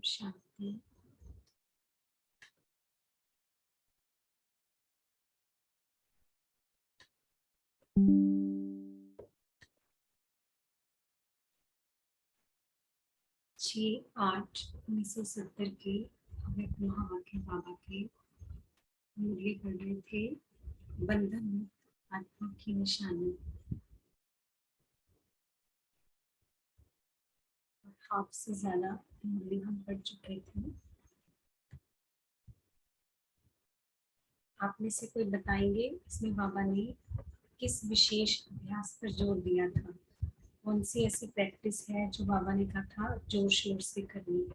शांति। छः आठ 1970 के अव्यक्त महावाक्य बाबा के मुरली पढ़ रहे थे। बंधन मुक्त आत्मा की निशानी। हाफ से ज्यादा मुरली हम पढ़ चुके थे। आप में से कोई बताएंगे इसमें बाबा ने किस विशेष अभ्यास पर जोर दिया था? कौन सी ऐसी प्रैक्टिस है जो बाबा ने कहा था जोर शोर से करनी?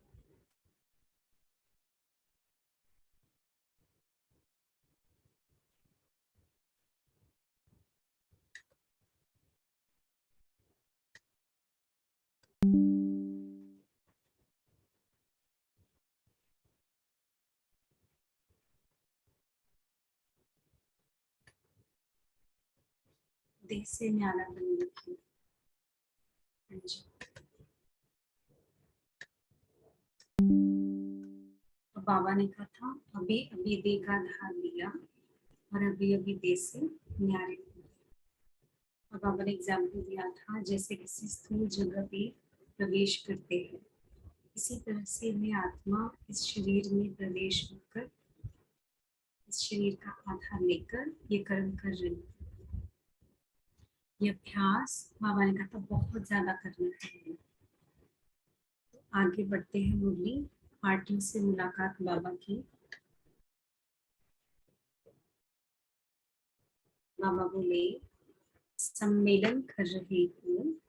देह से न्याला बनने की। हाँ जी। तो बाबा ने कहा था अभी अभी देह का आधार लिया और अभी अभी देह से न्यारे हुए। और बाबा ने एग्जाम्पल दिया था जैसे किसी स्थूल जगह पे प्रवेश करते हैं, इसी तरह से मैं आत्मा इस शरीर में प्रवेश होकर इस शरीर का आधार लेकर ये कर्म कर रही हूँ। ये अभ्यास बाबा ने कहा था बहुत ज्यादा करना चाहिए। तो आगे बढ़ते हैं मुरली। पार्टी से मुलाकात बाबा की। बाबा बोले सम्मेलन कर रही हूँ।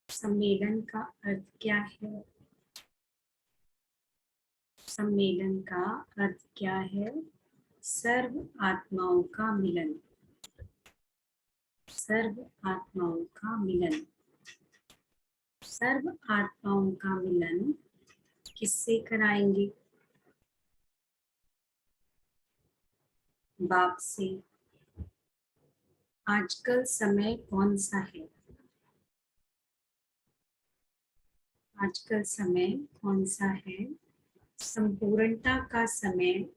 सम्मेलन का अर्थ क्या है? सम्मेलन का अर्थ क्या है? सर्व आत्माओं का मिलन। सर्व आत्माओं का मिलन। सर्व आत्माओं का मिलन किससे कराएंगे? बाप से। आजकल समय कौन सा है? आजकल समय कौन सा है? संपूर्णता का समय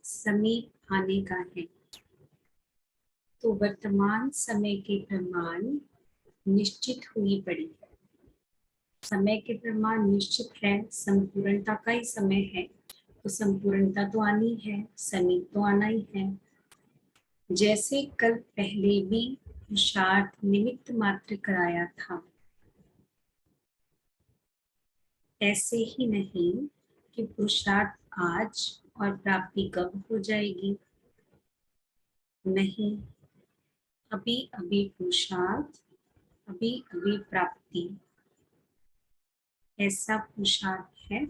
समीप आने का है। तो वर्तमान समय के प्रमाण निश्चित हुई पड़ी है। समय के प्रमाण निश्चित है, संपूर्णता का ही समय है, तो संपूर्णता तो आनी है, समीप तो आना ही है। जैसे कल पहले भी पुरुषार्थ निमित्त मात्र कराया था, ऐसे ही नहीं कि पुरुषार्थ आज और प्राप्ति कब हो जाएगी। नहीं, अभी अभी पुरुषार्थ, अभी अभी प्राप्ति, ऐसा पुरुषार्थ है।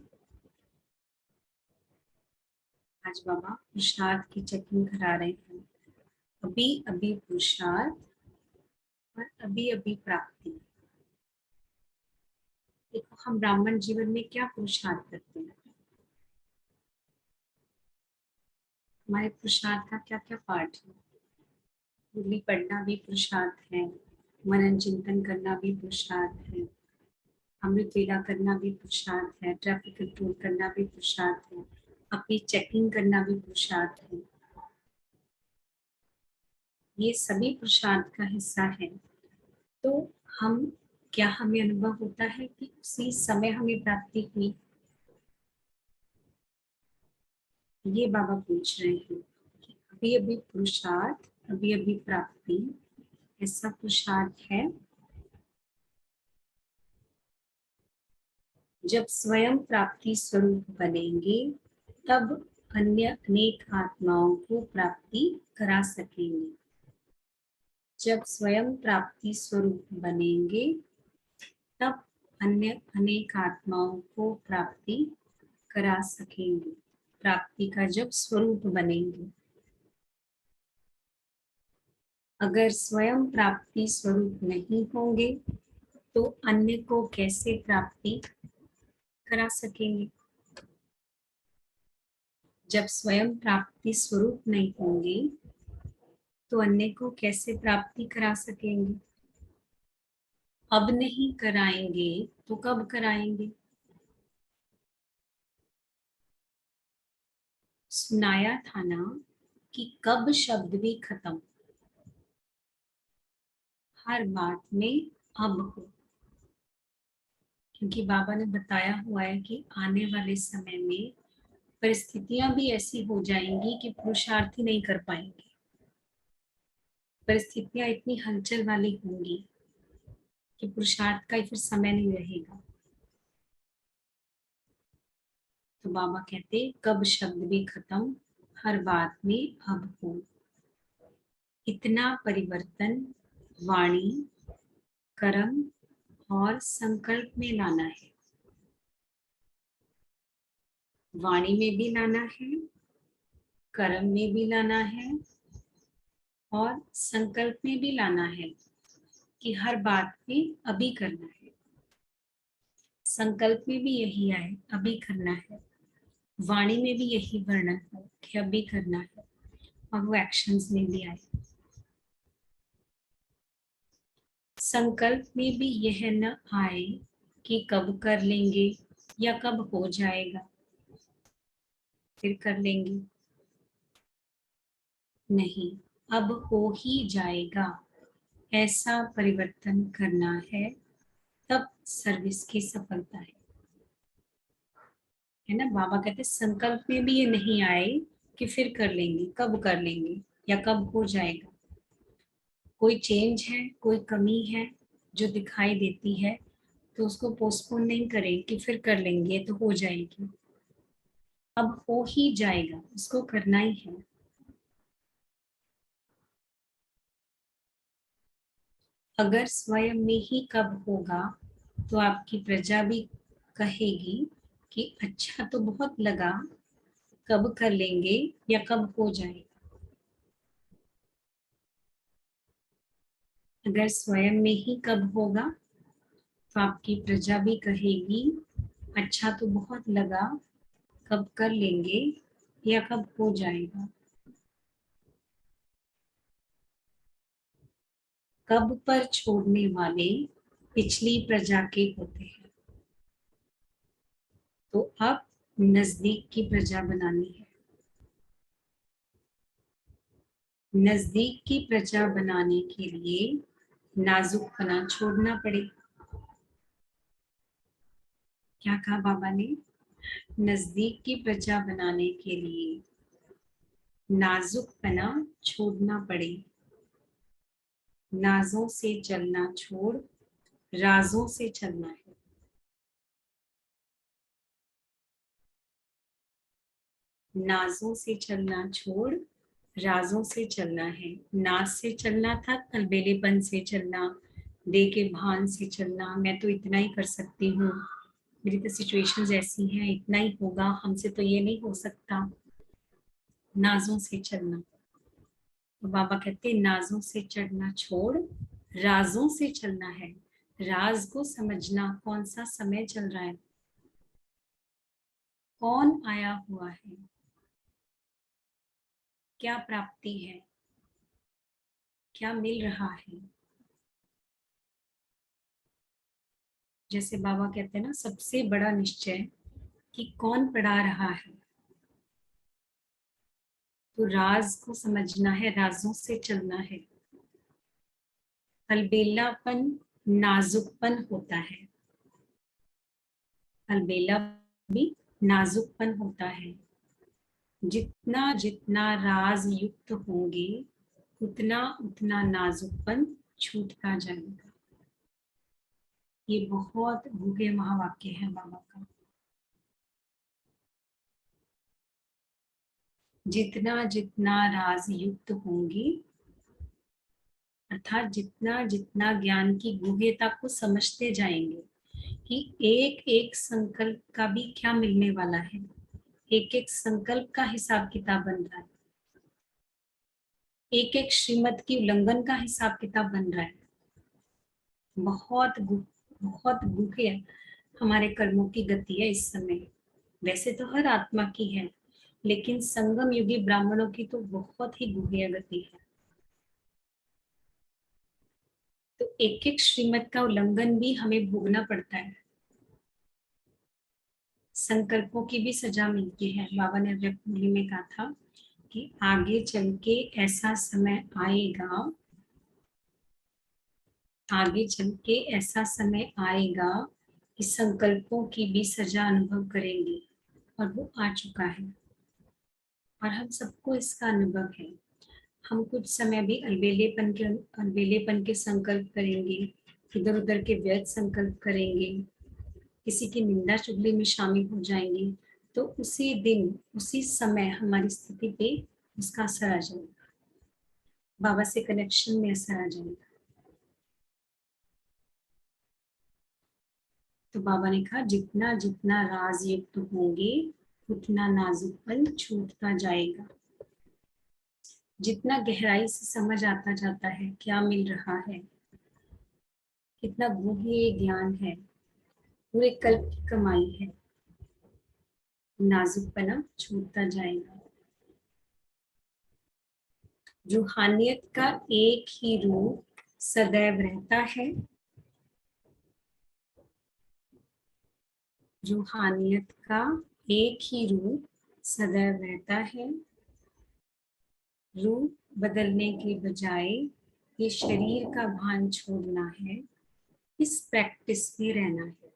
आज बाबा पुरुषार्थ की चेकिंग करा रहे हैं। अभी अभी पुरुषार्थ और अभी अभी प्राप्ति। देखो हम ब्राह्मण जीवन में क्या पुरुषार्थ करते हैं? हमारे पुरुषार्थ का क्या क्या पार्ट है? मुरली पढ़ना भी पुरुषार्थ है, मनन चिंतन करना भी पुरुषार्थ है, अमृत वेला करना भी पुरुषार्थ है, ट्रैफिक कंट्रोल करना भी पुरुषार्थ है, अपनी चेकिंग करना भी पुरुषार्थ है। ये सभी पुरुषार्थ का हिस्सा है। तो हम क्या हमें अनुभव होता है कि उसी समय हमें प्राप्ति हुई? ये बाबा पूछ रहे हैं कि अभी अभी पुरुषार्थ, अभी अभी प्राप्ति, ऐसा पुरुषार्थ है। जब स्वयं प्राप्ति स्वरूप बनेंगे तब अन्य अनेक आत्माओं को प्राप्ति करा सकेंगे। जब स्वयं प्राप्ति स्वरूप बनेंगे तब अन्य अनेक आत्माओं को प्राप्ति करा सकेंगे। प्राप्ति का जब स्वरूप बनेंगे। अगर स्वयं प्राप्ति स्वरूप नहीं होंगे तो अन्य को कैसे प्राप्ति करा सकेंगे? जब स्वयं प्राप्ति स्वरूप नहीं होंगे तो अन्य को कैसे प्राप्ति करा सकेंगे? अब नहीं कराएंगे तो कब कराएंगे? सुनाया था ना कि कब शब्द भी खत्म, हर बात में अब हो। क्योंकि बाबा ने बताया हुआ है कि आने वाले समय में परिस्थितियां भी ऐसी हो जाएंगी कि पुरुषार्थ ही नहीं कर पाएंगे। परिस्थितियां इतनी हलचल वाली होंगी कि पुरुषार्थ का फिर समय नहीं रहेगा। तो बाबा कहते कब शब्द भी खत्म, हर बात में अब हो। इतना परिवर्तन वाणी, कर्म और संकल्प में लाना है। वाणी में भी लाना है, कर्म में भी लाना है और संकल्प में भी लाना है कि हर बात में अभी करना है। संकल्प में भी यही आए, अभी करना है। वाणी में भी यही वर्णन हो कि अभी करना है, और वो एक्शंस में भी आए। संकल्प में भी यह न आए कि कब कर लेंगे या कब हो जाएगा, फिर कर लेंगे। नहीं, अब हो ही जाएगा, ऐसा परिवर्तन करना है, तब सर्विस की सफलता है ना। बाबा कहते संकल्प में भी ये नहीं आए कि फिर कर लेंगे, कब कर लेंगे या कब हो जाएगा। कोई चेंज है, कोई कमी है जो दिखाई देती है, तो उसको पोस्टपोन नहीं करें कि फिर कर लेंगे तो हो जाएगी। अब हो ही जाएगा, उसको करना ही है। अगर स्वयं में ही कब होगा तो आपकी प्रजा भी कहेगी कि अच्छा तो बहुत लगा, कब कर लेंगे या कब हो जाएगा। अगर स्वयं में ही कब होगा तो आपकी प्रजा भी कहेगी अच्छा तो बहुत लगा, कब कर लेंगे या कब हो जाएगा। कब पर छोड़ने वाले पिछली प्रजा के होते हैं, तो अब नजदीक की प्रजा बनानी है। नजदीक की प्रजा बनाने के लिए नाजुकपना छोड़ना पड़े। क्या कहा बाबा ने? नजदीक की प्रजा बनाने के लिए नाजुकपना छोड़ना पड़े। नाजों से चलना छोड़ राजों से चलना है। नाजों से चलना छोड़ राजों से चलना है। नाज से चलना था, अलबेलेपन से चलना, दे के भान से चलना, मैं तो इतना ही कर सकती हूँ, मेरी तो सिचुएशंस ऐसी हैं, इतना ही होगा, हमसे तो ये नहीं हो सकता। नाजों से चलना। तो बाबा कहते हैं नाजों से चढ़ना छोड़ राजों से चलना है। राज को समझना, कौन सा समय चल रहा है, कौन आया हुआ है, क्या प्राप्ति है, क्या मिल रहा है। जैसे बाबा कहते हैं ना, सबसे बड़ा निश्चय कि कौन पढ़ा रहा है। तो राज को समझना है, राजों से चलना है। अलबेलापन नाजुकपन होता है, अलबेला भी नाजुकपन होता है। जितना जितना राज युक्त होंगे उतना उतना नाजुकपन छूटता जाएगा। ये बहुत गूढ़े महावाक्य है बाबा का। जितना जितना राज युक्त होंगे, अर्थात जितना जितना ज्ञान की गुह्यता को समझते जाएंगे कि एक एक संकल्प का भी क्या मिलने वाला है, एक एक संकल्प का हिसाब किताब बन रहा है, एक एक श्रीमत की उल्लंघन का हिसाब किताब बन रहा है। बहुत गूढ़े हमारे कर्मों की गति है इस समय। वैसे तो हर आत्मा की है, लेकिन संगम युगी ब्राह्मणों की तो बहुत ही गूढ़ गति है। तो एक एक श्रीमत का उल्लंघन भी हमें भोगना पड़ता है। संकल्पों की भी सजा मिलती है। बाबा ने अव्यक्त मुरली में कहा था कि आगे चल के ऐसा समय आएगा, आगे चल के ऐसा समय आएगा कि संकल्पों की भी सजा अनुभव करेंगे, और वो आ चुका है और हम सबको इसका अनुभव है। हम कुछ समय भी अलबेलेपन के संकल्प करेंगे, इधर उधर के व्यर्थ संकल्प करेंगे, किसी की निंदा चुगली में शामिल हो जाएंगे, तो उसी दिन उसी समय हमारी स्थिति पे उसका असर आ जाएगा, बाबा से कनेक्शन में असर आ जाएगा। तो बाबा ने कहा जितना जितना राज युक्त होंगे उतना नाजुकपन छूटता जाएगा। जितना गहराई से समझ आता जाता है क्या मिल रहा है, कितना गूढ़ ज्ञान है, पूरे कल्प की कमाई है, नाजुकपना छूटता जाएगा। रूहानियत का एक ही रूप सदैव रहता है, रूहानियत का एक ही रूप सदैव रहता है। रूप बदलने के बजाय ये शरीर का भान छोड़ना है, इस प्रैक्टिस में रहना है।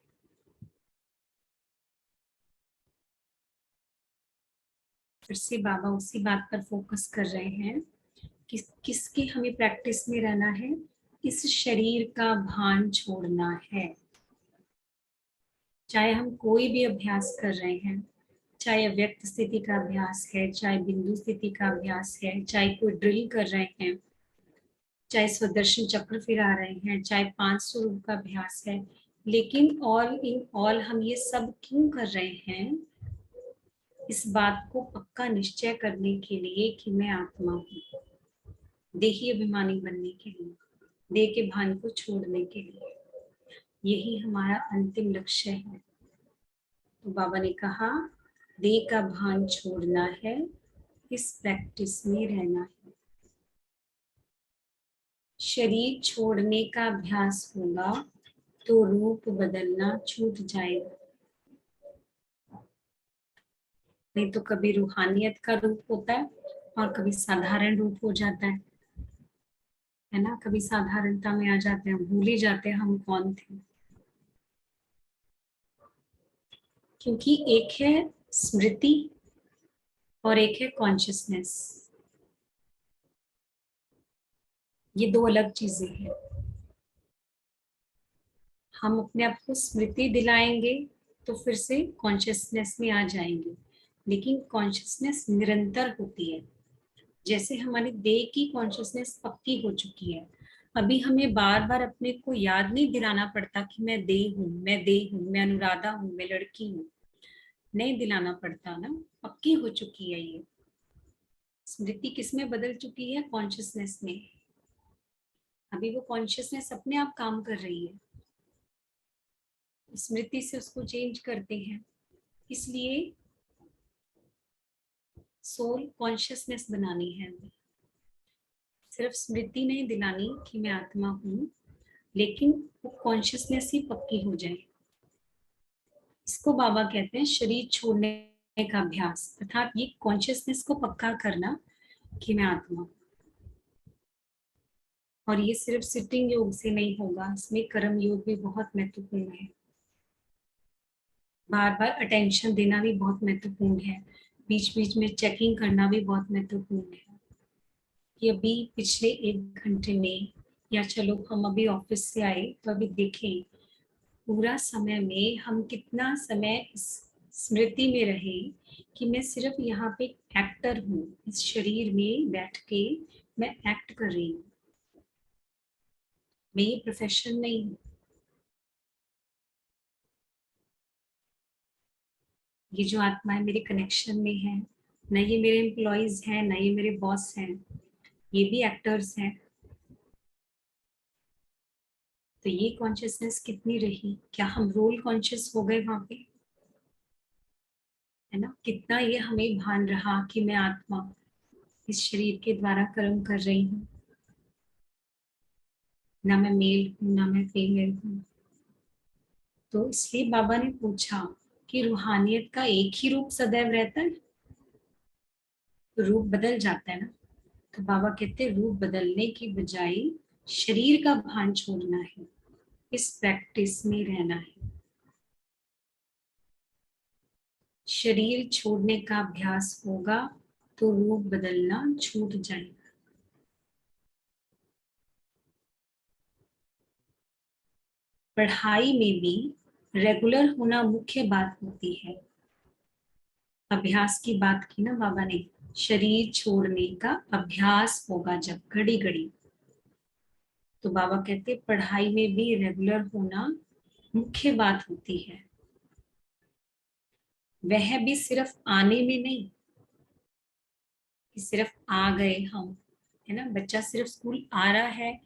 फिर से बाबा उसी बात पर फोकस कर रहे हैं कि किसकी हमें प्रैक्टिस में रहना है, इस शरीर का भान छोड़ना है। चाहे हम कोई भी अभ्यास कर रहे हैं, चाहे अव्यक्त स्थिति का अभ्यास है, चाहे बिंदु स्थिति का अभ्यास है, चाहे कोई ड्रिल कर रहे हैं, चाहे स्वदर्शन चक्र फिरा रहे हैं, चाहे 500 रूप का अभ्यास है, लेकिन ऑल इन ऑल हम ये सब क्यों कर रहे हैं? इस बात को पक्का निश्चय करने के लिए कि मैं आत्मा हूँ, देही अभिमानी बनने के लिए, देह के भान को छोड़ने के लिए। यही हमारा अंतिम लक्ष्य है। तो बाबा ने कहा देह का भान छोड़ना है, इस प्रैक्टिस में रहना है। शरीर छोड़ने का अभ्यास होगा तो रूप बदलना छूट जाएगा। नहीं तो कभी रूहानियत का रूप होता है और कभी साधारण रूप हो जाता है ना। कभी साधारणता में आ जाते हैं, भूल ही जाते हैं हम कौन थे। क्योंकि एक है स्मृति और एक है कॉन्शियसनेस, ये दो अलग चीजें हैं। हम अपने आप को स्मृति दिलाएंगे तो फिर से कॉन्शियसनेस में आ जाएंगे, लेकिन कॉन्शियसनेस निरंतर होती है। जैसे हमारी देह की कॉन्शियसनेस पक्की हो चुकी है, अभी हमें बार बार अपने को याद नहीं दिलाना पड़ता कि मैं देह हूँ, मैं देह हूँ, मैं अनुराधा हूँ, मैं लड़की हूँ, नहीं दिलाना पड़ता ना, पक्की हो चुकी है ये स्मृति। किसमें बदल चुकी है? कॉन्शियसनेस में। अभी वो कॉन्शियसनेस अपने आप काम कर रही है, स्मृति से उसको चेंज करते हैं। इसलिए सोल कॉन्शियसनेस बनानी है हमें, सिर्फ स्मृति नहीं दिलानी कि मैं आत्मा हूँ, लेकिन वो कॉन्शियसनेस ही पक्की हो जाए। इसको बाबा कहते हैं शरीर छोड़ने का अभ्यास, अर्थात ये कॉन्शियसनेस को पक्का करना कि मैं आत्मा हूँ। और ये सिर्फ सिटिंग योग से नहीं होगा, इसमें कर्म योग भी बहुत महत्वपूर्ण है। बार बार अटेंशन देना भी बहुत महत्वपूर्ण है, बीच बीच में चेकिंग करना भी बहुत महत्वपूर्ण है कि अभी पिछले 1 घंटे में, या चलो हम अभी ऑफिस से आए तो अभी देखें पूरा समय में हम कितना समय इस स्मृति में रहे कि मैं सिर्फ यहाँ पे एक्टर हूँ, इस शरीर में बैठ के मैं एक्ट कर रही हूँ, मैं ये प्रोफेशन नहीं हूँ। ये जो आत्मा है मेरे कनेक्शन में है, न ये मेरे एम्प्लॉयज हैं, न ये मेरे बॉस हैं, ये भी एक्टर्स हैं। तो ये कॉन्शियसनेस कितनी रही? क्या हम रोल कॉन्शियस हो गए वहां पे? है ना, कितना ये हमें भान रहा कि मैं आत्मा इस शरीर के द्वारा कर्म कर रही हूँ, ना मैं मेल हूँ ना मैं फीमेल हूँ। तो इसलिए बाबा ने पूछा कि रूहानियत का एक ही रूप सदैव रहता है? रूप बदल जाता है ना। तो बाबा कहते हैं रूप बदलने की बजाय शरीर का भान छोड़ना है, इस प्रैक्टिस में रहना है। शरीर छोड़ने का अभ्यास होगा तो रूप बदलना छूट जाएगा। पढ़ाई में भी रेगुलर होना मुख्य बात होती है। अभ्यास की बात की ना बाबा ने, शरीर छोड़ने का अभ्यास होगा जब घड़ी घड़ी। तो बाबा कहते पढ़ाई में भी रेगुलर होना मुख्य बात होती है। वह भी सिर्फ आने में नहीं कि सिर्फ आ गए हम, है ना। बच्चा सिर्फ स्कूल आ रहा है,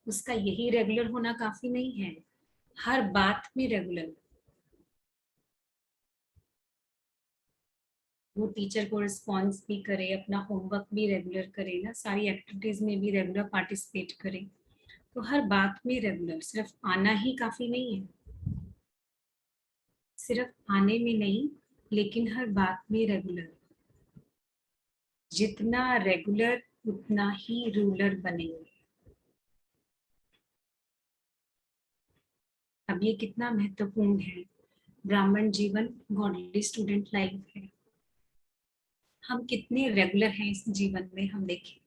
उसका यही रेगुलर होना काफी नहीं है। हर बात में रेगुलर, वो टीचर को रिस्पॉन्स भी करे, अपना होमवर्क भी रेगुलर करे ना, सारी एक्टिविटीज में भी रेगुलर पार्टिसिपेट करे। तो हर बात में रेगुलर, सिर्फ आना ही काफी नहीं है। सिर्फ आने में नहीं, लेकिन हर बात में रेगुलर। जितना रेगुलर उतना ही रूलर बनेंगे। अब ये कितना महत्वपूर्ण है। ब्राह्मण जीवन गॉडली स्टूडेंट लाइफ है। हम कितने रेगुलर हैं इस जीवन में, हम देखें।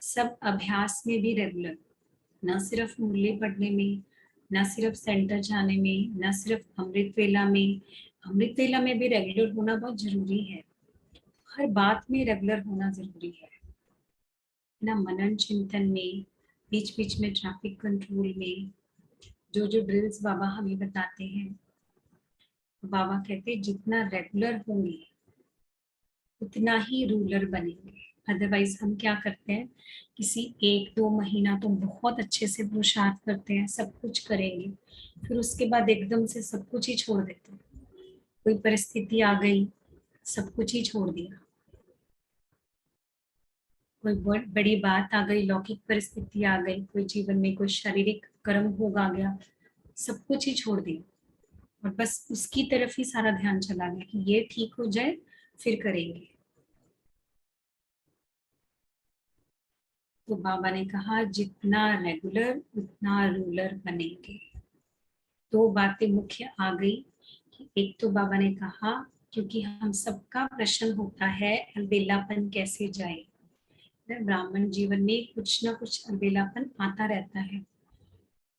सब अभ्यास में भी रेगुलर, न सिर्फ मुरली पढ़ने में, न सिर्फ सेंटर जाने में, न सिर्फ अमृत वेला में। अमृत वेला में भी रेगुलर होना बहुत जरूरी है। हर बात में रेगुलर होना जरूरी है ना। मनन चिंतन में, बीच बीच में ट्रैफिक कंट्रोल में, जो जो ड्रिल्स बाबा हमें बताते हैं, तो बाबा कहते हैं जितना रेगुलर होंगे उतना ही रूलर बनेंगे। अदरवाइज हम क्या करते हैं, किसी एक दो महीना तो बहुत अच्छे से पुरुषार्थ करते हैं, सब कुछ करेंगे, फिर उसके बाद एकदम से सब कुछ ही छोड़ देते हैं। कोई परिस्थिति आ गई, सब कुछ ही छोड़ दिया। कोई बड़ी बात आ गई, लौकिक परिस्थिति आ गई, कोई जीवन में कोई शारीरिक कर्म भोग आ गया, सब कुछ ही छोड़ दिया। और बस उसकी तरफ ही सारा ध्यान चला गया कि ये ठीक हो जाए फिर करेंगे। तो बाबा ने कहा जितना रेगुलर उतना रूलर बनेंगे। दो बातें मुख्य आ गई कि एक तो बाबा ने कहा क्योंकि हम सबका प्रश्न होता है अलबेलापन कैसे जाए। ब्राह्मण जीवन में कुछ ना कुछ अलबेलापन आता रहता है,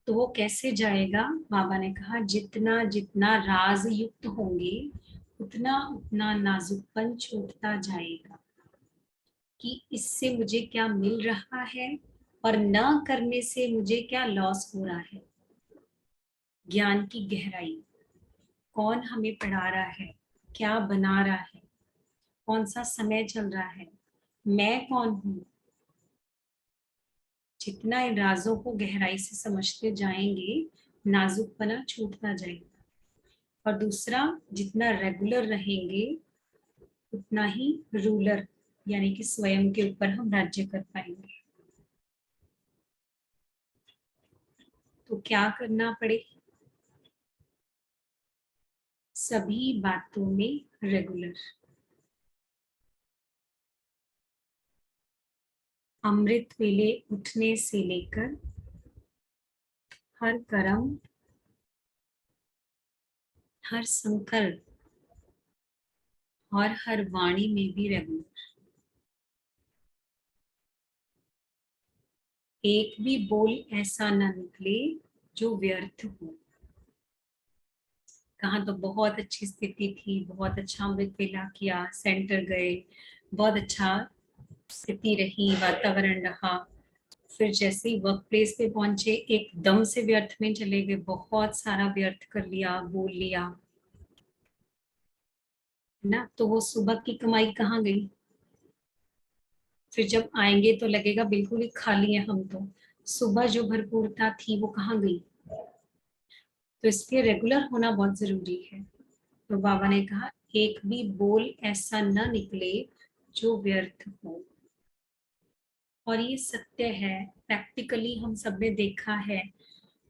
तो वो कैसे जाएगा। बाबा ने कहा जितना जितना राज युक्त होंगे उतना उतना नाजुकपन छूटता जाएगा कि इससे मुझे क्या मिल रहा है और न करने से मुझे क्या लॉस हो रहा है। ज्ञान की गहराई, कौन हमें पढ़ा रहा है, क्या बना रहा है, कौन सा समय चल रहा है, मैं कौन हूँ। जितना इन राजों को गहराई से समझते जाएंगे नाजुकपना छूटता जाएगा। और दूसरा, जितना रेगुलर रहेंगे उतना ही रूलर यानी कि स्वयं के ऊपर हम राज्य कर पाएंगे। तो क्या करना पड़े, सभी बातों में रेगुलर। अमृत वेले उठने से लेकर हर कर्म, हर संकल्प और हर वाणी में भी रेगुलर। एक भी बोल ऐसा न निकले जो व्यर्थ हो। कहाँ तो बहुत अच्छी स्थिति थी, बहुत अच्छा अमृत वेला किया, सेंटर गए, बहुत अच्छा स्थिति रही, वातावरण रहा, फिर जैसे ही वर्क प्लेस पे पहुंचे एकदम से व्यर्थ में चले गए, बहुत सारा व्यर्थ कर लिया, बोल लिया, है ना। तो वो सुबह की कमाई कहाँ गई। फिर जब आएंगे तो लगेगा बिल्कुल ही खाली है हम तो। सुबह जो भरपूरता थी वो कहाँ गई। तो इसलिए रेगुलर होना बहुत जरूरी है। तो बाबा ने कहा एक भी बोल ऐसा न निकले जो व्यर्थ हो। और ये सत्य है, प्रैक्टिकली हम सब ने देखा है।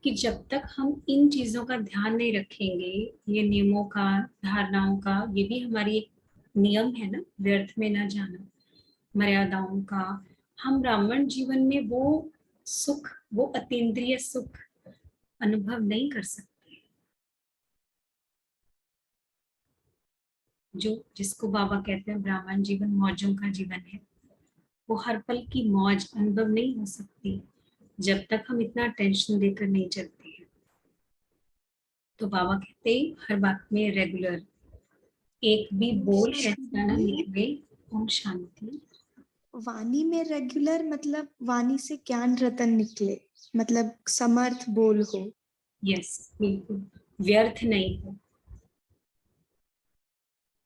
कि जब तक हम इन चीजों का ध्यान नहीं रखेंगे, ये नियमों का, धारणाओं का, ये भी हमारी एक नियम है ना, व्यर्थ में ना जाना, मर्यादाओं का, हम ब्राह्मण जीवन में वो सुख, वो अतीन्द्रिय सुख अनुभव नहीं कर सकते। जो जिसको बाबा कहते हैं ब्राह्मण जीवन मौजों का जीवन है, वो हर पल की मौज अनुभव नहीं हो सकती जब तक हम इतना टेंशन देकर नहीं चलते हैं। तो बाबा कहते हैं हर बात में रेगुलर, एक भी बोल ऐसा ना निकले। ओम शांति। वाणी में रेगुलर मतलब वाणी से ज्ञान रतन निकले, मतलब समर्थ बोल हो। यस, बिल्कुल व्यर्थ नहीं हो।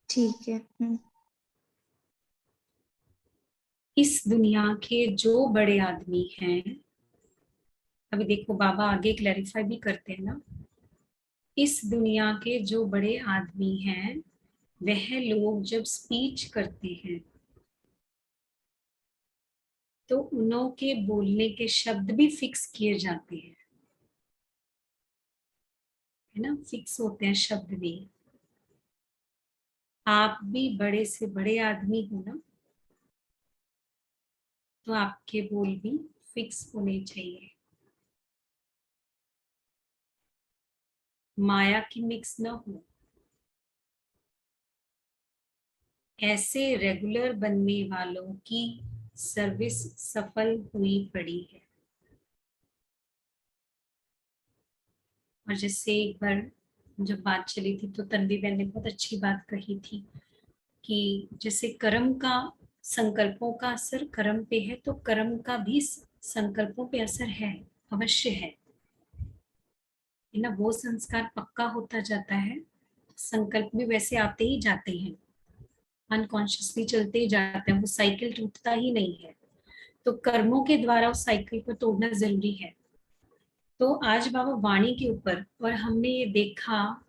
ठीक है। इस दुनिया के जो बड़े आदमी हैं, अभी देखो बाबा आगे क्लैरिफाई भी करते हैं ना, इस दुनिया के जो बड़े आदमी हैं वह लोग जब स्पीच करते हैं तो उन्हों के बोलने के शब्द भी फिक्स किए जाते हैं, है ना, फिक्स होते हैं शब्द भी। आप भी बड़े से बड़े आदमी हो ना, तो आपके बोल भी फिक्स होने चाहिए, माया की मिक्स ना हो। ऐसे रेगुलर बनने वालों की सर्विस सफल हुई पड़ी है। और जैसे एक बार जब बात चली थी तो तन्वी बहन ने बहुत अच्छी बात कही थी कि जैसे कर्म का, संकल्पों का असर कर्म पे है, तो कर्म का भी संकल्पों पे असर है, अवश्य है ना। वो संस्कार पक्का होता जाता है, संकल्प भी वैसे आते ही जाते हैं, अनकॉन्शियसली चलते ही जाते हैं, वो साइकिल टूटता ही नहीं है। तो कर्मों के द्वारा उस साइकिल को तोड़ना जरूरी है। तो आज बाबा वाणी के ऊपर, और हमने ये देखा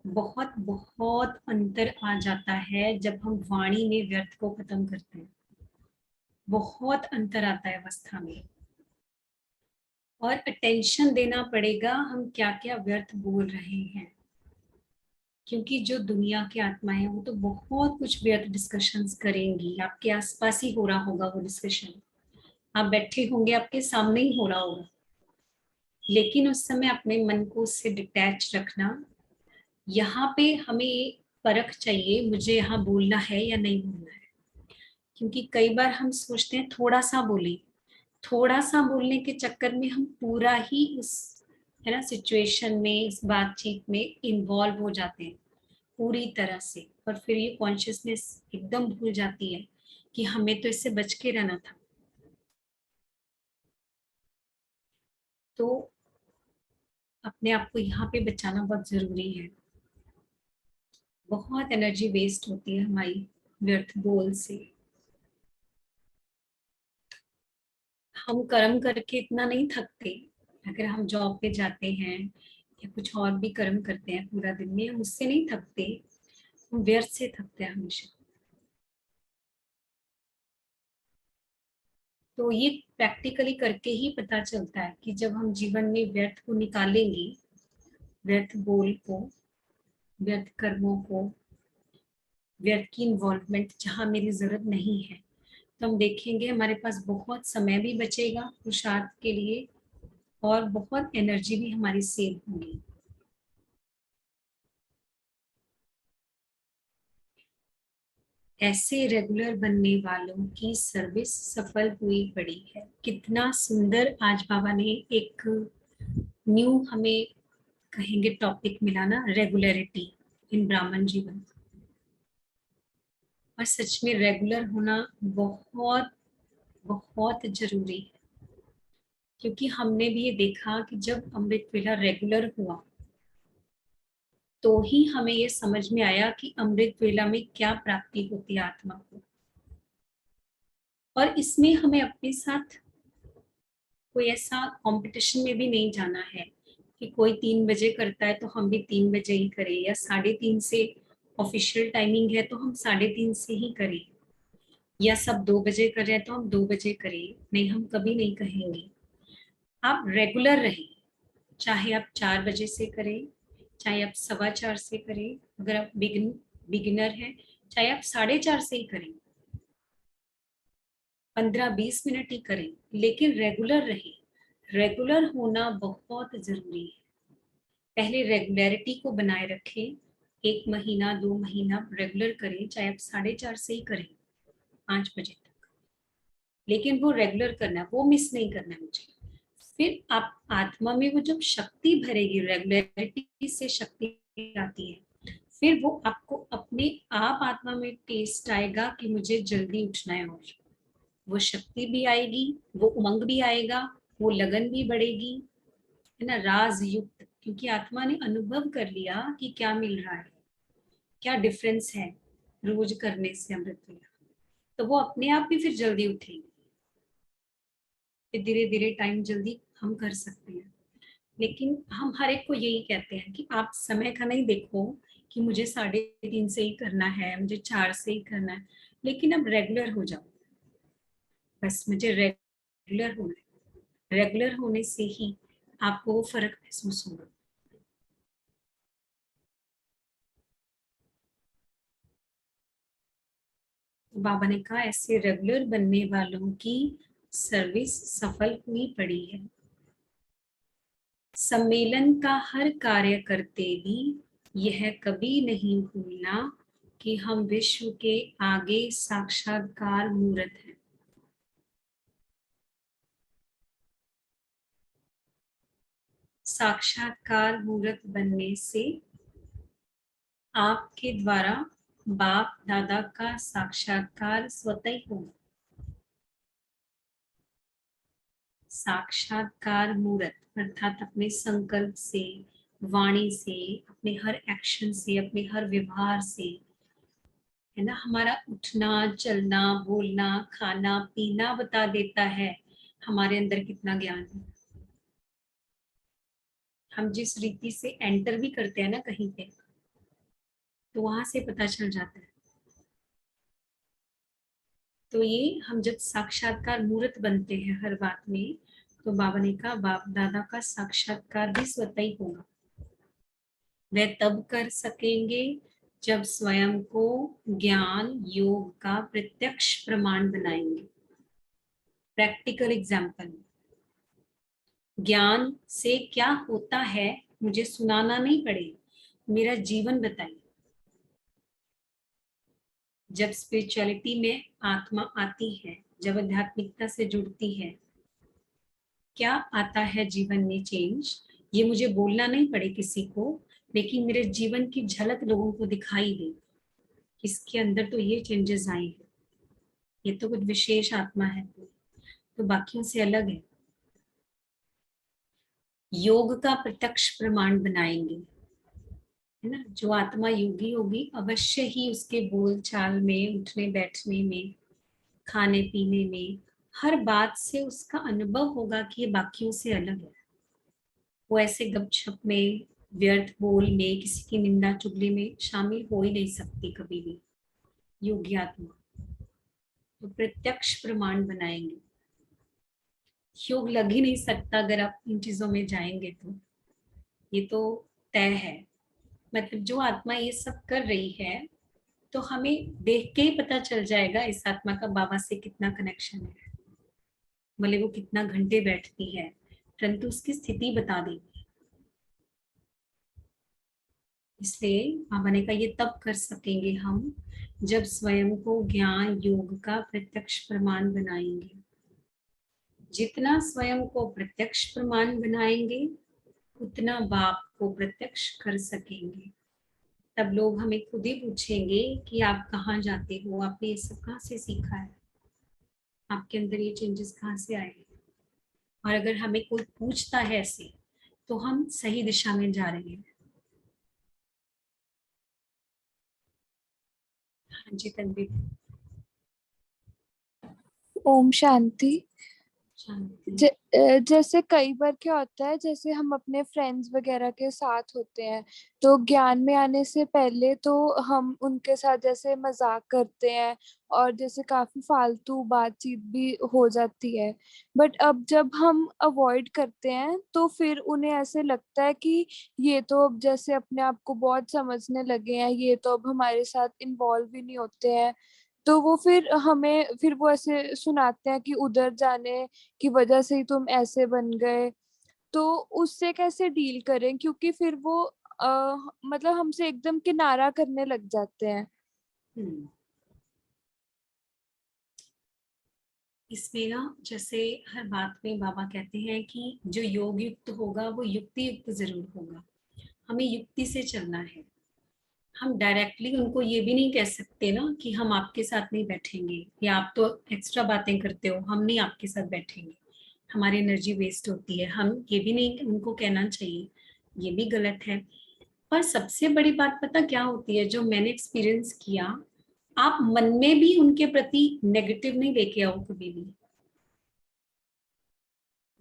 बहुत बहुत अंतर आ जाता है जब हम वाणी में व्यर्थ को खत्म करते हैं, बहुत अंतर आता है अवस्था में। और अटेंशन देना पड़ेगा हम क्या क्या व्यर्थ बोल रहे हैं, क्योंकि जो दुनिया की आत्मा है वो तो बहुत कुछ व्यर्थ डिस्कशंस करेंगी, आपके आसपास ही हो रहा होगा वो डिस्कशन, आप बैठे होंगे आपके सामने ही हो रहा होगा, लेकिन उस समय अपने मन को उससे डिटैच रखना। यहाँ पे हमें परख चाहिए, मुझे यहाँ बोलना है या नहीं बोलना है, क्योंकि कई बार हम सोचते हैं थोड़ा सा बोले, थोड़ा सा बोलने के चक्कर में हम पूरा ही उस, है ना, सिचुएशन में, इस बातचीत में इन्वॉल्व हो जाते हैं पूरी तरह से, और फिर ये कॉन्शियसनेस एकदम भूल जाती है कि हमें तो इससे बच के रहना था। तो अपने आप को यहाँ पे बचाना बहुत जरूरी है। बहुत एनर्जी वेस्ट होती है हमारी व्यर्थ बोल से। हम कर्म करके इतना नहीं थकते, अगर हम जॉब पे जाते हैं या कुछ और भी कर्म करते हैं पूरा दिन में, हम उससे नहीं थकते, हम व्यर्थ से थकते हैं हमेशा। तो ये प्रैक्टिकली करके ही पता चलता है कि जब हम जीवन में व्यर्थ को निकालेंगे, व्यर्थ बोल को, व्यर्थ कर्मों को, व्यर्थ की इन्वॉल्वमेंट जहाँ मेरी जरूरत नहीं है, तो हम देखेंगे हमारे पास बहुत समय भी बचेगा पुरुषार्थ के लिए, और बहुत एनर्जी भी हमारी सेव होगी। ऐसे रेगुलर बनने वालों की सर्विस सफल हुई पड़ी है। कितना सुंदर आज बाबा ने एक न्यू हमें कहेंगे टॉपिक मिला ना, रेगुलरिटी इन ब्राह्मण जीवन। और सच में रेगुलर होना बहुत बहुत जरूरी है, क्योंकि हमने भी ये देखा कि जब अमृत वेला रेगुलर हुआ तो ही हमें ये समझ में आया कि अमृत वेला में क्या प्राप्ति होती है आत्मा को। और इसमें हमें अपने साथ कोई ऐसा कंपटीशन में भी नहीं जाना है कि कोई 3 बजे करता है तो हम भी 3 बजे ही करें, या 3:30 से ऑफिशियल टाइमिंग है तो हम 3:30 से ही करें, या सब 2 बजे कर रहे हैं तो हम 2 बजे करें। नहीं, हम कभी नहीं कहेंगे। आप रेगुलर रहें, चाहे आप 4 बजे से करें, चाहे आप 4:15 से करें, अगर आप बिगिनर हैं, चाहे आप 4:30 से ही करें, 15-20 मिनट ही करें, लेकिन रेगुलर रहें। रेगुलर होना बहुत जरूरी है। पहले रेगुलरिटी को बनाए रखें, 1 महीना 2 महीना रेगुलर करें, चाहे आप 4:30 से ही करें 5 बजे तक, लेकिन वो रेगुलर करना है, वो मिस नहीं करना है मुझे। फिर आप आत्मा में वो जब शक्ति भरेगी, रेगुलरिटी से शक्ति आती है, फिर वो आपको अपने आप आत्मा में टेस्ट आएगा कि मुझे जल्दी उठना है, और वो शक्ति भी आएगी, वो उमंग भी आएगा, वो लगन भी बढ़ेगी, है ना, राज युक्त, क्योंकि आत्मा ने अनुभव कर लिया कि क्या मिल रहा है, क्या डिफरेंस है रोज करने से अमृत वेला। तो वो अपने आप भी फिर जल्दी उठेगी, फिर धीरे धीरे टाइम जल्दी हम कर सकते हैं। लेकिन हम हर एक को यही कहते हैं कि आप समय का नहीं देखो कि मुझे 3:30 से ही करना है, मुझे 4 से ही करना है, लेकिन अब रेगुलर हो जाओ, बस मुझे रेगुलर होना है। रेगुलर होने से ही आपको वो फर्क महसूस होगा। तो बाबा ने कहा ऐसे रेगुलर बनने वालों की सर्विस सफल हुई पड़ी है। सम्मेलन का हर कार्य करते भी यह कभी नहीं भूलना कि हम विश्व के आगे साक्षात्कार मूर्त हैं। साक्षात्कार मूर्त बनने से आपके द्वारा बाप दादा का साक्षात्कार स्वतः ही होगा। साक्षात्कार मूर्त अर्थात अपने संकल्प से, वाणी से, अपने हर एक्शन से, अपने हर व्यवहार से, है ना, हमारा उठना चलना बोलना खाना पीना बता देता है हमारे अंदर कितना ज्ञान है। हम जिस रीति से एंटर भी करते हैं ना कहीं पे, तो वहां से पता चल जाता है। तो ये हम जब साक्षात्कार मूर्त बनते हैं हर बात में, तो बाबा ने कहा बाप दादा का साक्षात्कार भी स्वतः ही होगा। वह तब कर सकेंगे जब स्वयं को ज्ञान योग का प्रत्यक्ष प्रमाण बनाएंगे। प्रैक्टिकल एग्जाम्पल, ज्ञान से क्या होता है मुझे सुनाना नहीं पड़ेगा, मेरा जीवन बताइए। जब स्पिरिचुअलिटी में आत्मा आती है, जब आध्यात्मिकता से जुड़ती है, क्या आता है जीवन में चेंज, ये मुझे बोलना नहीं पड़े किसी को, लेकिन मेरे जीवन की झलक लोगों को दिखाई दे, इसके अंदर तो ये चेंजेस आए हैं, ये तो कुछ विशेष आत्मा है, तो बाकियों से अलग है। योग का प्रत्यक्ष प्रमाण बनाएंगे, है ना, जो आत्मा योगी होगी अवश्य ही उसके बोल चाल में, उठने बैठने में, खाने पीने में, हर बात से उसका अनुभव होगा कि ये बाकियों से अलग है। वो ऐसे गपशप में, व्यर्थ बोल में, किसी की निंदा चुगली में शामिल हो ही नहीं सकती कभी भी योगी आत्मा। तो प्रत्यक्ष प्रमाण बनाएंगे, योग लग ही नहीं सकता अगर आप इन चीजों में जाएंगे, तो ये तो तय है। मतलब जो आत्मा ये सब कर रही है, तो हमें देख के ही पता चल जाएगा इस आत्मा का बाबा से कितना कनेक्शन है, भले वो कितना घंटे बैठती है, परंतु उसकी स्थिति बता देगी। इसलिए बाबा ने कहा ये तब कर सकेंगे हम जब स्वयं को ज्ञान योग का प्रत्यक्ष प्रमाण बनाएंगे। जितना स्वयं को प्रत्यक्ष प्रमाण बनाएंगे, उतना बाप को प्रत्यक्ष कर सकेंगे। तब लोग हमें खुद ही पूछेंगे कि आप कहाँ जाते हो, आपने ये सब कहाँ से सीखा है, आपके अंदर ये चेंजेस कहाँ से आए। और अगर हमें कोई पूछता है ऐसे, तो हम सही दिशा में जा रहे हैं। हाँ जी तनवीर। ओम शांति। शांति। जैसे कई बार क्या होता है, जैसे हम अपने फ्रेंड्स वगैरह के साथ होते हैं तो ज्ञान में आने से पहले तो हम उनके साथ जैसे मजाक करते हैं और जैसे काफी फालतू बातचीत भी हो जाती है। बट अब जब हम अवॉइड करते हैं तो फिर उन्हें ऐसे लगता है कि ये तो अब जैसे अपने आप को बहुत समझने लगे हैं, ये तो अब हमारे साथ इन्वॉल्व ही नहीं होते हैं। तो वो फिर वो ऐसे सुनाते हैं कि उधर जाने की वजह से ही तुम ऐसे बन गए। तो उससे कैसे डील करें, क्योंकि फिर वो मतलब हमसे एकदम किनारा करने लग जाते हैं। हम्म। इसमें ना जैसे हर बात में बाबा कहते हैं कि जो योग युक्त होगा वो युक्ति युक्त जरूर होगा। हमें युक्ति से चलना है। हम डायरेक्टली उनको ये भी नहीं कह सकते ना कि हम आपके साथ नहीं बैठेंगे या आप तो एक्स्ट्रा बातें करते हो, हम नहीं आपके साथ बैठेंगे, हमारी एनर्जी वेस्ट होती है। हम ये भी नहीं उनको कहना चाहिए, ये भी गलत है। पर सबसे बड़ी बात पता क्या होती है, जो मैंने एक्सपीरियंस किया, आप मन में भी उनके प्रति नेगेटिव नहीं लेके आओ कभी भी।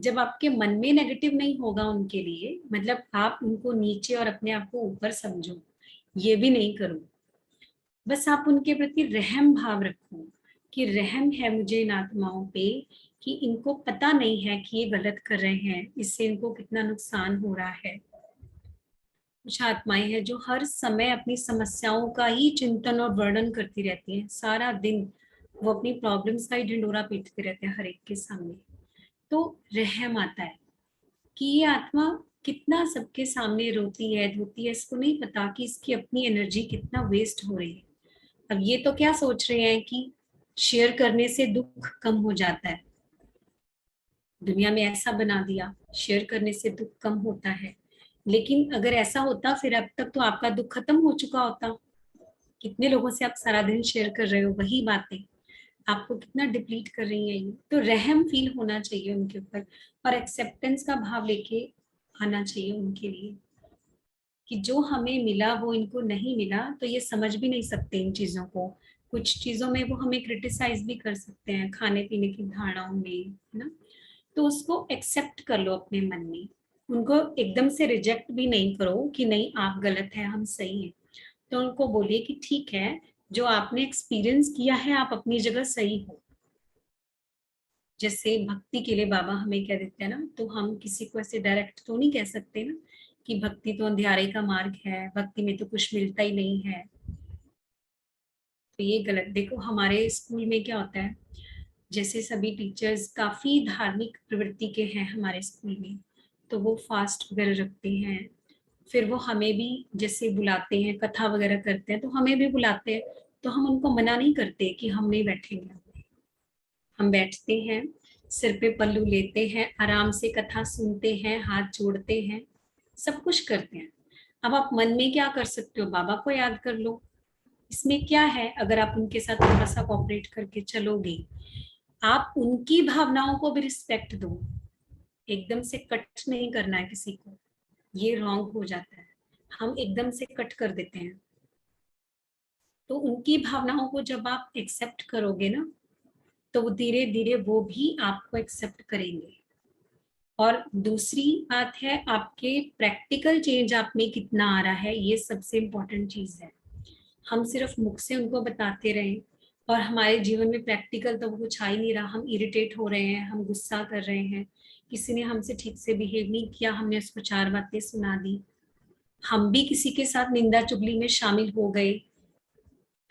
जब आपके मन में नेगेटिव नहीं होगा उनके लिए, मतलब आप उनको नीचे और अपने आप को ऊपर समझो, ये भी नहीं करो। बस आप उनके प्रति रहम भाव रखो कि रहम है मुझे इन आत्माओं पे, कि इनको पता नहीं है कि ये गलत कर रहे हैं, इससे इनको कितना नुकसान हो रहा है। कुछ आत्माएं हैं जो हर समय अपनी समस्याओं का ही चिंतन और वर्णन करती रहती हैं, सारा दिन वो अपनी प्रॉब्लम्स का ही ढिंडोरा पीटते रहते हैं हर एक के सामने। तो रहम आता है कि ये आत्मा कितना सबके सामने रोती है धोती है, इसको नहीं पता कि इसकी अपनी एनर्जी कितना वेस्ट हो रही है। अब ये तो क्या सोच रहे हैं कि शेयर करने से दुख कम हो जाता है, दुनिया में ऐसा बना दिया शेयर करने से दुख कम होता है। लेकिन अगर ऐसा होता फिर अब तक तो आपका दुख खत्म हो चुका होता। कितने लोगों से आप सारा दिन शेयर कर रहे हो वही बातें, आपको कितना डिप्लीट कर रही है ये। तो रहम फील होना चाहिए उनके ऊपर और एक्सेप्टेंस का भाव लेके आना चाहिए उनके लिए कि जो हमें मिला वो इनको नहीं मिला, तो ये समझ भी नहीं सकते इन चीजों को। कुछ चीजों में वो हमें क्रिटिसाइज भी कर सकते हैं, खाने पीने की धारणाओं में, है ना। तो उसको एक्सेप्ट कर लो अपने मन में, उनको एकदम से रिजेक्ट भी नहीं करो कि नहीं आप गलत है हम सही हैं। तो उनको बोलिए कि ठीक है, जो आपने एक्सपीरियंस किया है आप अपनी जगह सही हो। जैसे भक्ति के लिए बाबा हमें कह देते हैं ना, तो हम किसी को ऐसे डायरेक्ट तो नहीं कह सकते ना कि भक्ति तो अंधियारे का मार्ग है, भक्ति में तो कुछ मिलता ही नहीं है। तो ये गलत। देखो हमारे स्कूल में क्या होता है, जैसे सभी टीचर्स काफी धार्मिक प्रवृत्ति के हैं हमारे स्कूल में, तो वो फास्ट वगैरह रखते हैं। फिर वो हमें भी जैसे बुलाते हैं, कथा वगैरह करते हैं तो हमें भी बुलाते हैं। तो हम उनको मना नहीं करते कि हम नहीं बैठेंगे, हम बैठते हैं, सिर पे पल्लू लेते हैं, आराम से कथा सुनते हैं, हाथ जोड़ते हैं, सब कुछ करते हैं। अब आप मन में क्या कर सकते हो, बाबा को याद कर लो। इसमें क्या है, अगर आप उनके साथ थोड़ा सा कोऑपरेट करके चलोगे, आप उनकी भावनाओं को भी रिस्पेक्ट दो। एकदम से कट नहीं करना है किसी को, ये रॉन्ग हो जाता है, हम एकदम से कट कर देते हैं। तो उनकी भावनाओं को जब आप एक्सेप्ट करोगे ना, तो धीरे धीरे वो भी आपको एक्सेप्ट करेंगे। और दूसरी बात है, आपके प्रैक्टिकल चेंज आप में कितना आ रहा है, ये सबसे इम्पोर्टेंट चीज है। हम सिर्फ मुख से उनको बताते रहें और हमारे जीवन में प्रैक्टिकल तो कुछ आ ही नहीं रहा, हम इरिटेट हो रहे हैं, हम गुस्सा कर रहे हैं, किसी ने हमसे ठीक से बिहेव नहीं किया, हमने उसको 4 बातें सुना दी, हम भी किसी के साथ निंदा चुगली में शामिल हो गए,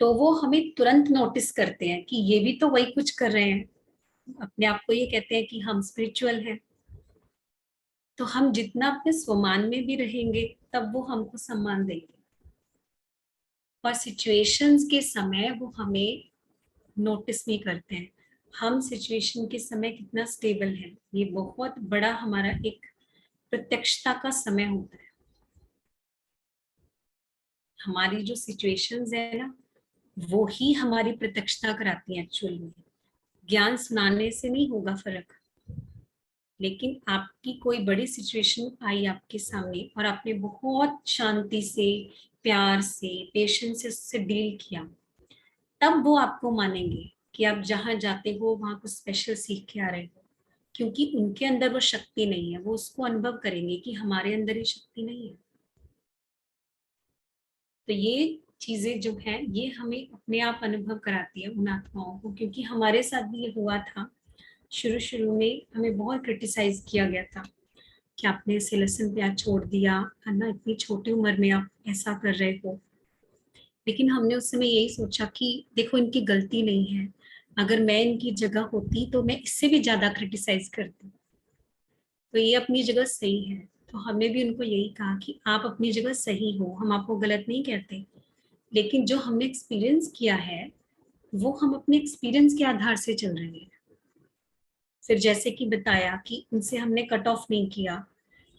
तो वो हमें तुरंत नोटिस करते हैं कि ये भी तो वही कुछ कर रहे हैं। अपने आप को ये कहते हैं कि हम स्पिरिचुअल हैं। तो हम जितना अपने स्वमान में भी रहेंगे तब वो हमको सम्मान देंगे, और सिचुएशंस के समय वो हमें नोटिस नहीं करते हैं। हम सिचुएशन के समय कितना स्टेबल है, ये बहुत बड़ा हमारा एक प्रत्यक्षता का समय होता है। हमारी जो सिचुएशंस है ना, वो ही हमारी प्रत्यक्षता कराती है एक्चुअल में। ज्ञान सुनाने से नहीं होगा फर्क, लेकिन आपकी कोई बड़ी सिचुएशन आई आपके सामने और आपने बहुत शांति से, प्यार से, पेशेंस से उससे डील किया, तब वो आपको मानेंगे कि आप जहाँ जाते हो वहां कुछ स्पेशल सीख के आ रहे हो। क्योंकि उनके अंदर वो शक्ति नहीं है, वो उसको अनुभव करेंगे कि हमारे अंदर ये शक्ति नहीं है। तो ये चीजें जो है ये हमें अपने आप अनुभव कराती है उन आत्माओं को, क्योंकि हमारे साथ भी ये हुआ था। शुरू शुरू में हमें बहुत क्रिटिसाइज किया गया था कि आपने ऐसे लहसुन प्याज छोड़ दिया है ना, इतनी छोटी उम्र में आप ऐसा कर रहे हो। लेकिन हमने उस समय यही सोचा कि देखो इनकी गलती नहीं है, अगर मैं इनकी जगह होती तो मैं इससे भी ज्यादा क्रिटिसाइज करती। तो ये अपनी जगह सही है। तो हमने भी उनको यही कहा कि आप अपनी जगह सही हो, हम आपको गलत नहीं कहते, लेकिन जो हमने एक्सपीरियंस किया है वो हम अपने एक्सपीरियंस के आधार से चल रहे हैं। फिर जैसे कि बताया कि उनसे हमने कट ऑफ नहीं किया,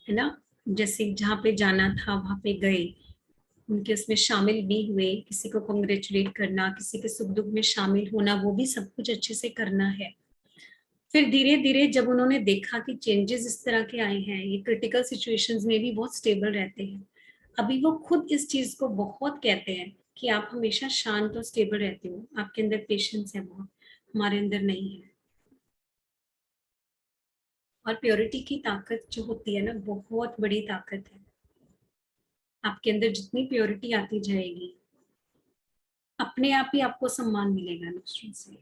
है ना, जैसे जहाँ पे जाना था वहां पे गए, उनके उसमें शामिल भी हुए, किसी को कॉन्ग्रेचुलेट करना, किसी के सुख दुख में शामिल होना, वो भी सब कुछ अच्छे से करना है। फिर धीरे धीरे जब उन्होंने देखा कि चेंजेस इस तरह के आए हैं, ये क्रिटिकल सिचुएशंस में भी बहुत स्टेबल रहते हैं, अभी वो खुद इस चीज को बहुत कहते हैं कि आप हमेशा शांत और स्टेबल रहते हो, आपके अंदर पेशेंस है बहुत, हमारे अंदर नहीं है। और प्योरिटी की ताकत जो होती है ना, बहुत बड़ी ताकत है। आपके अंदर जितनी प्योरिटी आती जाएगी, अपने आप ही आपको सम्मान मिलेगा दूसरों से।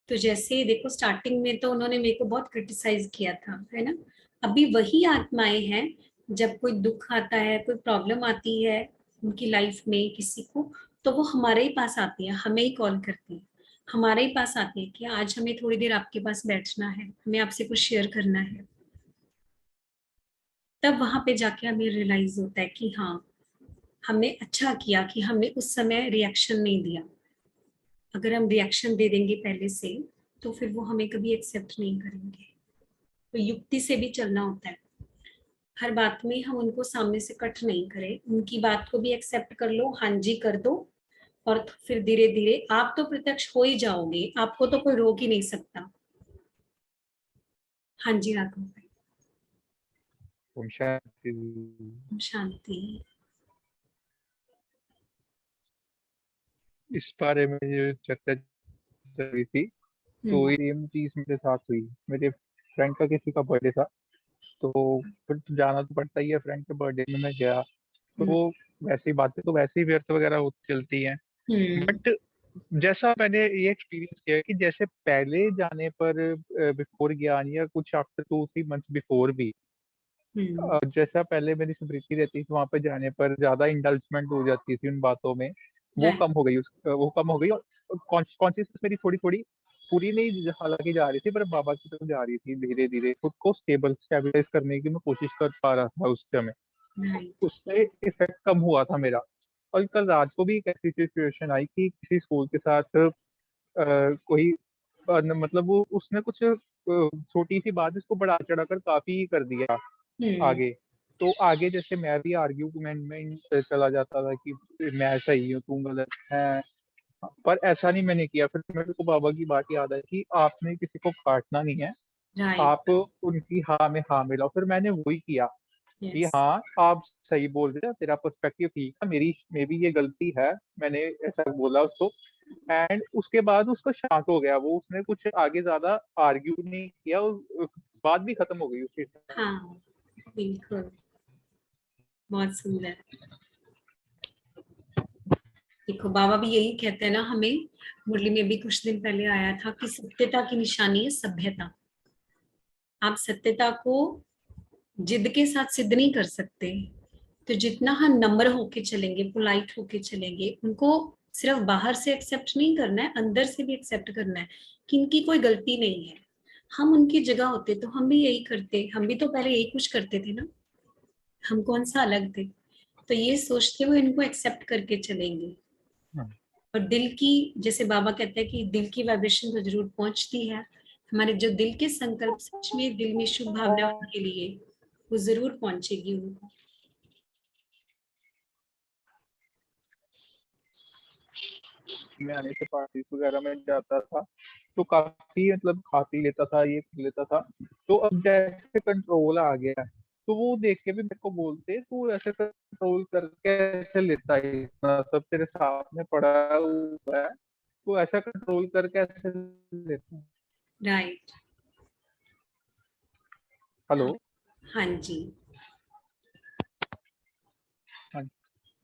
तो जैसे देखो स्टार्टिंग में तो उन्होंने मेरे को बहुत क्रिटिसाइज किया था, है ना। अभी वही आत्माएं हैं, जब कोई दुख आता है, कोई प्रॉब्लम आती है उनकी लाइफ में किसी को, तो वो हमारे ही पास आती है, हमें ही कॉल करती है, हमारे ही पास आती है कि आज हमें थोड़ी देर आपके पास बैठना है, हमें आपसे कुछ शेयर करना है। तब वहां पे जाके हमें रियलाइज होता है कि हाँ, हमने अच्छा किया कि हमने उस समय रिएक्शन नहीं दिया। अगर हम रिएक्शन दे देंगे पहले से, तो फिर वो हमें कभी एक्सेप्ट नहीं करेंगे। तो युक्ति से भी चलना होता है, हर बात में हम उनको सामने से कट नहीं करें, उनकी बात को भी एक्सेप्ट कर लो, हाँ जी कर दो। और फिर धीरे धीरे आप तो प्रत्यक्ष हो ही जाओगे, आपको तो कोई रोक ही नहीं सकता। हाँ जी राघव भाई। ओम शांति। शांति। इस बारे में जो चर्चा चल रही थी, तो सेम चीज मेरे साथ हुई। मेरे फ्रेंड का किसी का बर्थडे था, तो फिर तो जाना तो पड़ता ही है, फ्रेंड के बर्थडे में मैं गया। तो वैसी बातें तो वैसे ही व्यर्थ वगैरह चलती हैं। बट जैसा मैंने ये एक्सपीरियंस किया कि जैसे पहले जाने पर बिफोर ज्ञान या कुछ आफ्टर 2-3 मंथ बिफोर भी, जैसा पहले मेरी स्मृति रहती थी, वहां पे जाने पर ज्यादा इंडल्जमेंट हो जाती थी उन बातों में, वो कम हो गई। वो कम हो गई, और कॉन्शियसनेस मेरी थोड़ी थोड़ी पूरी नहीं हालांकि जा रही थी, पर बाबा की तरफ जा रही थी। धीरे धीरे खुद को स्टेबलाइज करने की मैं कोशिश कर पा रहा था उस समय। उससे इफेक्ट कम हुआ था मेरा। और कल रात को भी एक ऐसी सिचुएशन आई कि किसी स्कूल के साथ कोई मतलब वो उसने कुछ छोटी सी बात इसको बढ़ा चढ़ाकर काफी कर दिया आगे। तो आगे जैसे मैं भी आर्ग्यूमेंट में चला जाता था कि मैं सही हूँ, तू गलत है। पर ऐसा नहीं मैंने किया। फिर मेरे को बाबा की बात याद आई कि आपने किसी को काटना नहीं है, आप उनकी हाँ में हाँ मिलाओ। फिर मैंने वही किया कि हाँ आप सही बोल रहे हैं, तेरा पर्सपेक्टिव ठीक है, मेरी भी ये गलती है, मैंने ऐसा बोला उसको। एंड उसके बाद उसका शांत हो गया वो, उसने कुछ आगे ज्यादा आर्ग्यू नहीं किया, बात भी खत्म हो गई उसकी। हाँ बिल्कुल, बहुत सुंदर। देखो बाबा भी यही कहते हैं ना हमें, मुरली में भी कुछ दिन पहले आया था कि सत्यता की निशानी है सभ्यता। आप सत्यता को जिद के साथ सिद्ध नहीं कर सकते, तो जितना हम नम्र होके चलेंगे, पोलाइट होके चलेंगे, उनको सिर्फ बाहर से एक्सेप्ट नहीं करना है, अंदर से भी एक्सेप्ट करना है कि इनकी कोई गलती नहीं है। हम उनकी जगह होते तो हम भी यही करते, हम भी तो पहले यही कुछ करते थे ना, हम कौन सा अलग थे। तो ये सोचते हुए इनको एक्सेप्ट करके चलेंगे। और दिल की, जैसे बाबा कहते हैं कि दिल की वाइब्रेशन तो जरूर पहुंचती है, हमारे जो दिल के संकल्प सच में दिल में शुभ भावना उनके लिए, वो जरूर पहुंचेगी उनको। मैं आने से पार्टी वगैरह में जाता था, तो काफी मतलब खा पी लेता था, ये कर लेता था। तो अब जैसे कंट्रोल आ गया, तो वो देख के भी मेरे को बोलते, तू ऐसे कंट्रोल करके ऐसे लेता है, इतना सब तेरे साथ में पड़ा हुआ है, वो ऐसा कंट्रोल करके ऐसे लेते हैं। राइट। हेलो। हाँ जी, हाँ।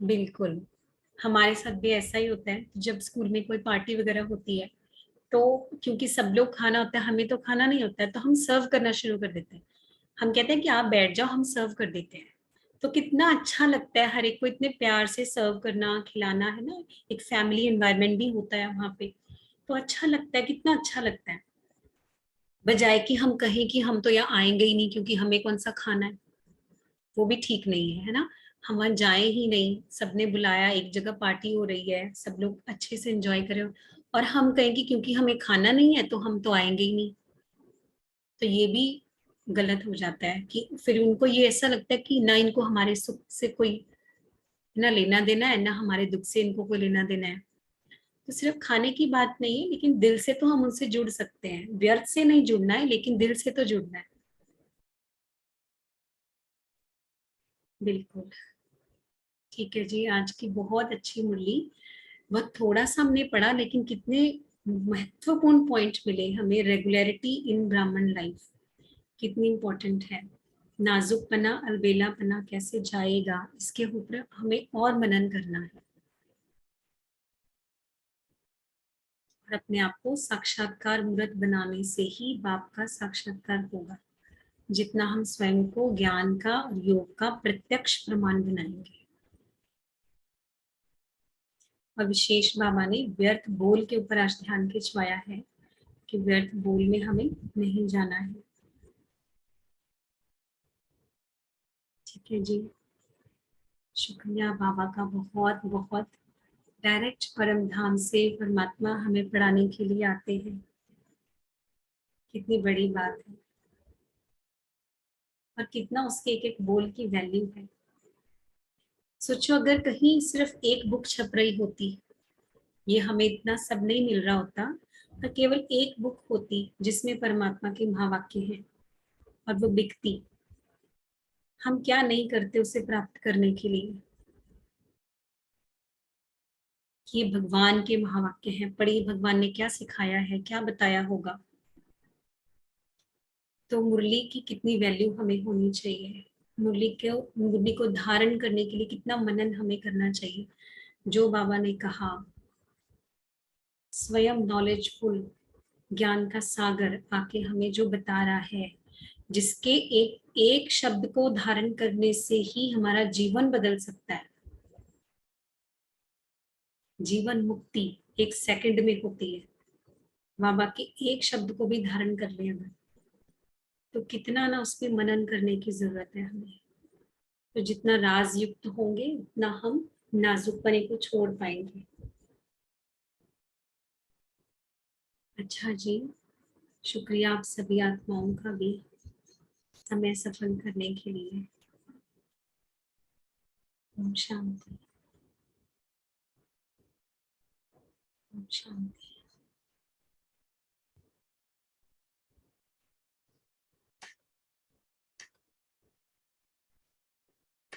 बिल्कुल। हमारे साथ भी ऐसा ही होता है, जब स्कूल में कोई पार्टी वगैरह होती है तो क्योंकि सब लोग खाना होता है, हमें तो खाना नहीं होता है, तो हम सर्व करना शुरू कर देते हैं। हम कहते हैं कि आप बैठ जाओ, हम सर्व कर देते हैं। तो कितना अच्छा लगता है, हर एक को इतने प्यार से सर्व करना, खिलाना, है ना। एक फैमिली एनवायरनमेंट भी होता है वहां पे, तो अच्छा लगता है, कितना अच्छा लगता है। बजाय कि हम कहें कि हम तो यहाँ आएंगे ही नहीं क्योंकि हमें कौन सा खाना है, वो भी ठीक नहीं है, है ना। हम वहां जाए ही नहीं, सबने बुलाया, एक जगह पार्टी हो रही है, सब लोग अच्छे से एंजॉय करें, और हम कहें कि क्योंकि हमें खाना नहीं है तो हम तो आएंगे ही नहीं। तो ये भी गलत हो जाता है कि फिर उनको ये ऐसा लगता है कि ना इनको हमारे सुख से कोई ना लेना देना है, ना हमारे दुख से इनको कोई लेना देना है। तो सिर्फ खाने की बात नहीं है, लेकिन दिल से तो हम उनसे जुड़ सकते हैं, व्यर्थ से नहीं जुड़ना है, लेकिन दिल से तो जुड़ना है। बिल्कुल। ठीक है जी, आज की बहुत अच्छी मुरली। बहुत थोड़ा सा हमने पढ़ा, लेकिन कितने महत्वपूर्ण पॉइंट मिले हमें। रेगुलरिटी इन ब्राह्मण लाइफ कितनी इंपॉर्टेंट है। नाजुकपना, अलबेलापना कैसे जाएगा, इसके ऊपर हमें और मनन करना है, और अपने आप को साक्षात्कार मूर्त बनाने से ही बाप का साक्षात्कार होगा। जितना हम स्वयं को ज्ञान का और योग का प्रत्यक्ष प्रमाण बनाएंगे। और विशेष बाबा ने व्यर्थ बोल के ऊपर आज ध्यान खिंचवाया है कि व्यर्थ बोल में हमें नहीं जाना है। ठीक है जी, शुक्रिया बाबा का बहुत बहुत। डायरेक्ट परम धाम से परमात्मा हमें पढ़ाने के लिए आते हैं, कितनी बड़ी बात है। और कितना उसके एक एक बोल की वैल्यू है। सोचो अगर कहीं सिर्फ एक बुक छप रही होती, ये हमें इतना सब नहीं मिल रहा होता, तो केवल एक बुक होती जिसमें परमात्मा के महावाक्य हैं, और वो बिकती, हम क्या नहीं करते उसे प्राप्त करने के लिए। कि ये भगवान के महावाक्य हैं, पढ़िए भगवान ने क्या सिखाया है, क्या बताया होगा। तो मुरली की कितनी वैल्यू हमें होनी चाहिए। मुरली को धारण करने के लिए कितना मनन हमें करना चाहिए। जो बाबा ने कहा, स्वयं नॉलेजफुल, ज्ञान का सागर आके हमें जो बता रहा है, जिसके एक एक शब्द को धारण करने से ही हमारा जीवन बदल सकता है। जीवन मुक्ति एक सेकंड में होती है। बाबा के एक शब्द को भी धारण कर ले अगर, तो कितना ना उसमें मनन करने की जरूरत है हमें। तो जितना राज युक्त होंगे उतना हम नाजुकपने को छोड़ पाएंगे। अच्छा जी, शुक्रिया आप सभी आत्माओं का भी समय सफल करने के लिए। ओम शांति। ओम शांति।